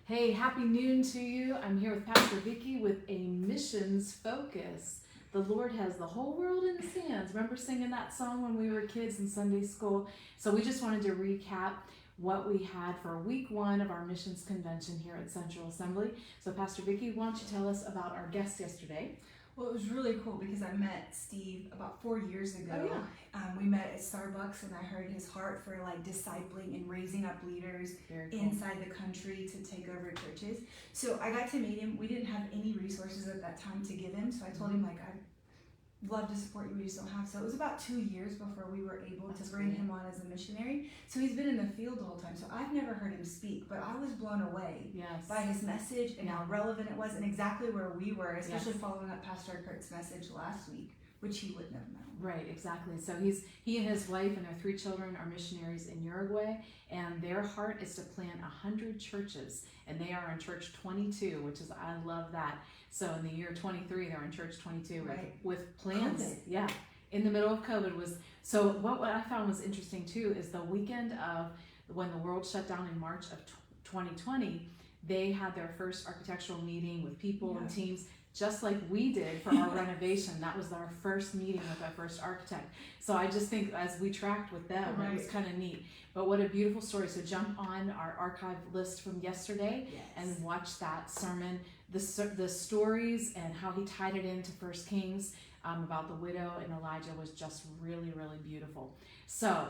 Hey, happy noon to you. I'm here with Pastor Vicki with a missions focus. The Lord has the whole world in his hands. Remember singing that song when we were kids in Sunday school? So we just wanted to recap what we had for week 1 of our missions convention here at Central Assembly. So Pastor Vicki, why don't you tell us about our guest yesterday? Well, it was really cool because I met Steve about 4 years ago. Oh, yeah. We met at Starbucks, and I heard his heart for like discipling and raising up leaders inside the country to take over churches. So I got to meet him. We didn't have any resources at that time to give him, so I told him like I'd love to support you, we just don't have. So it was about 2 years before we were able to bring him on as a missionary. So he's been in the field the whole time. So I've never heard him speak, but I was blown away by his message and how relevant it was and exactly where we were, especially following up Pastor Kurt's message last week, which he wouldn't have known. Right, exactly. So he and his wife and their 3 children are missionaries in Uruguay, and their heart is to plant 100 churches, and they are in church 22, which is, I love that. So in the year 23, they're in church 22 with plans. COVID. Yeah, in the middle of COVID was, so what I found was interesting too is the weekend of when the world shut down in March of 2020, they had their first architectural meeting with people and teams, just like we did for our renovation. That was our first meeting with our first architect. So I just think as we tracked with them, it was kind of neat. But what a beautiful story. So jump on our archive list from yesterday and watch that sermon. The stories and how he tied it into 1 Kings about the widow and Elijah was just really, really beautiful. So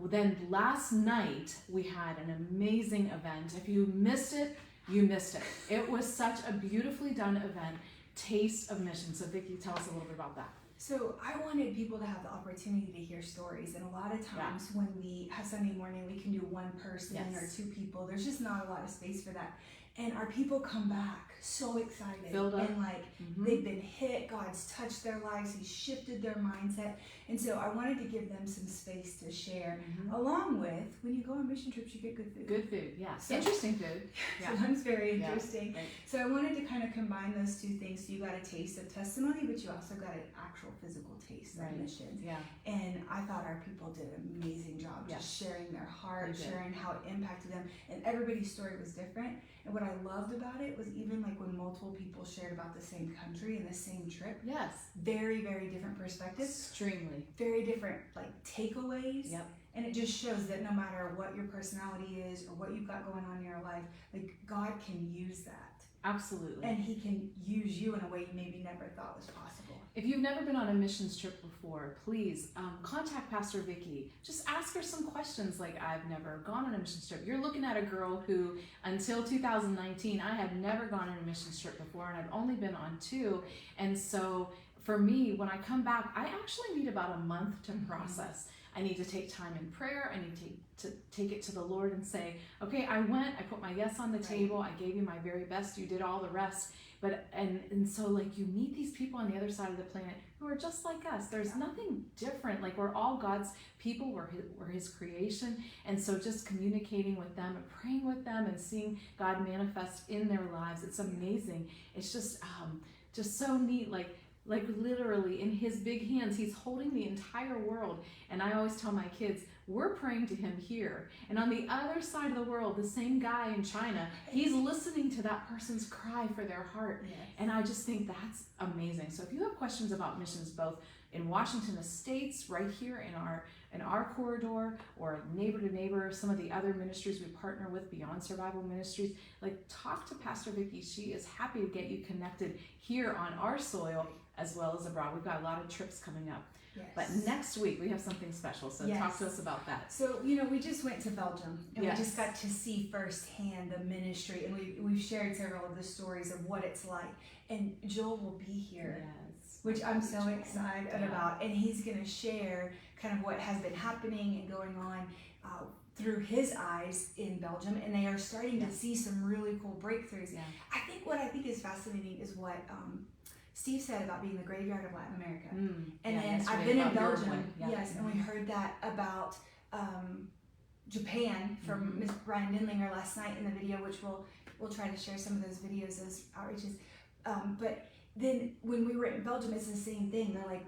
then last night we had an amazing event. If you missed it, you missed it. It was such a beautifully done event, Taste of Mission. So Vicki, tell us a little bit about that. So I wanted people to have the opportunity to hear stories, and a lot of times when we have Sunday morning, we can do one person or 2 people. There's just not a lot of space for that. And our people come back so excited, filled up, and like they've been hit. God's touched their lives. He's shifted their mindset, and so I wanted to give them some space to share. Along with, when you go on mission trips, you get good food. Good food, so, interesting food. Sometimes very interesting. So I wanted to kind of combine those 2 things. So you got a taste of testimony, but you also got an actual physical taste of missions. And I thought our people did an amazing job just sharing their heart, sharing how it impacted them, and everybody's story was different. And what I loved about it was even like when multiple people shared about the same country and the same trip. Very, very different perspectives. Extremely. Very different like takeaways. And it just shows that no matter what your personality is or what you've got going on in your life, like God can use that. Absolutely. And he can use you in a way you maybe never thought was possible. If you've never been on a missions trip before, please contact Pastor Vicki. Just ask her some questions like, I've never gone on a missions trip. You're looking at a girl who, until 2019, I had never gone on a missions trip before, and I've only been on 2. And so for me, when I come back, I actually need about a month to process. I need to take time in prayer. I need to take it to the Lord and say, okay, I went, I put my yes on the table, I gave you my very best, you did all the rest. But and so like you meet these people on the other side of the planet who are just like us. There's nothing different. Like we're all God's people, we're his creation. And so just communicating with them and praying with them and seeing God manifest in their lives, it's amazing. It's just so neat. Like literally in his big hands, he's holding the entire world. And I always tell my kids, we're praying to him here. And on the other side of the world, the same guy in China, he's listening to that person's cry for their heart. And I just think that's amazing. So if you have questions about missions, both in Washington, the States, right here in our corridor, or neighbor to neighbor, some of the other ministries we partner with, Beyond Survival Ministries, like talk to Pastor Vicki. She is happy to get you connected here on our soil as well as abroad. We've got a lot of trips coming up. But next week we have something special, so talk to us about that. So, we just went to Belgium, and we just got to see firsthand the ministry, and we've shared several of the stories of what it's like. And Joel will be here, which I'm so excited about, and he's going to share kind of what has been happening and going on through his eyes in Belgium, and they are starting to see some really cool breakthroughs. What I think is fascinating is what Steve said about being the graveyard of Latin America. And then I've been in Belgium, and we heard that about Japan from Miss Brian Nindlinger last night in the video, which we'll try to share some of those videos as outreaches. But then when we were in Belgium, it's the same thing. They're like,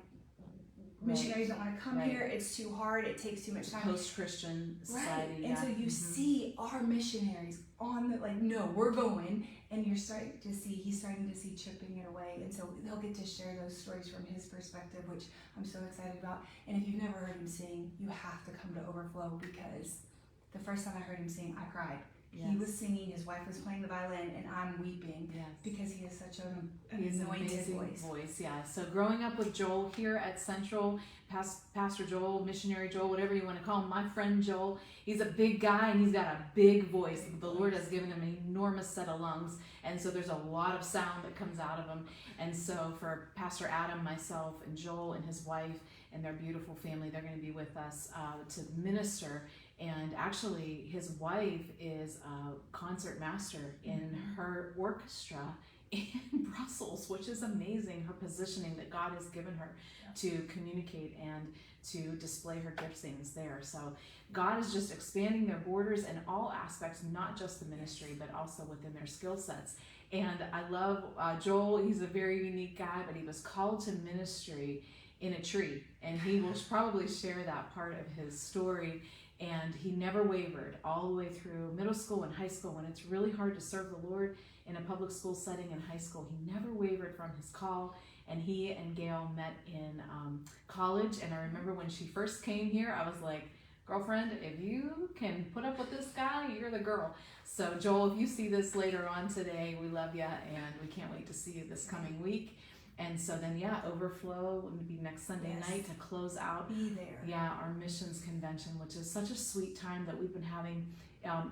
missionaries don't want to come here. It's too hard. It takes too much time. Post-Christian society. And so you see our missionaries on the, like, no, we're going. And he's starting to see chipping it away. And so they'll get to share those stories from his perspective, which I'm so excited about. And if you've never heard him sing, you have to come to Overflow, because the first time I heard him sing, I cried. Yes. He was singing, his wife was playing the violin, and I'm weeping. Yes. Because he has such an anointed voice. Yeah. So growing up with Joel here at Central, Pastor Joel, missionary Joel, whatever you want to call him, my friend Joel, he's a big guy and he's got a big voice. The Lord has given him an enormous set of lungs, and so there's a lot of sound that comes out of him. And so for Pastor Adam, myself, and Joel and his wife and their beautiful family, they're going to be with us to minister. And actually, his wife is a concert master in her orchestra in Brussels, which is amazing, her positioning that God has given her to communicate and to display her giftings there. So God is just expanding their borders in all aspects, not just the ministry, but also within their skill sets. And I love Joel. He's a very unique guy, but he was called to ministry in a tree, and he will probably share that part of his story. And he never wavered all the way through middle school and high school, when it's really hard to serve the Lord in a public school setting in high school. He never wavered from his call, and he and Gail met in college. And I remember when she first came here, I was like, girlfriend, if you can put up with this guy, you're the girl. So Joel, if you see this later on today, we love you, and we can't wait to see you this coming week. And so then, Overflow will be next Sunday night to close out. Be there. Our missions convention, which is such a sweet time that we've been having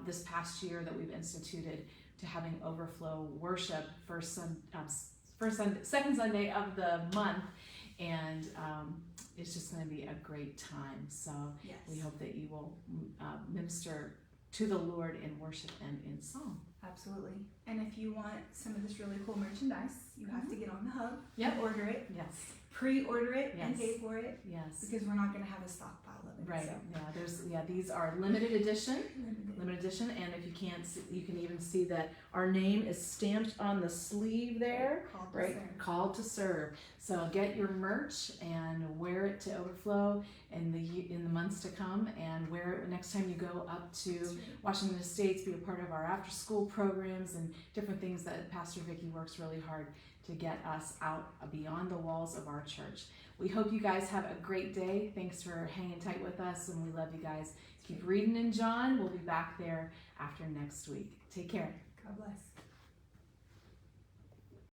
this past year, that we've instituted to having Overflow worship second Sunday of the month. And it's just going to be a great time. So we hope that you will minister to the Lord in worship and in song. Absolutely. And if you want some of this really cool merchandise, you have to get on the hub, order it, pre-order it, and pay for it. Yes. Because we're not going to have a stockpile of it. Right. So. These are limited edition. Limited edition, and if you can't see, you can even see that our name is stamped on the sleeve there. Called to serve. So get your merch and wear it to Overflow in the months to come, and wear it next time you go up to Washington Estates. Be a part of our after school programs and different things that Pastor Vicki works really hard to get us out beyond the walls of our church. We hope you guys have a great day. Thanks for hanging tight with us, and we love you guys. Keep reading in John. We'll be back there after next week. Take care. God bless.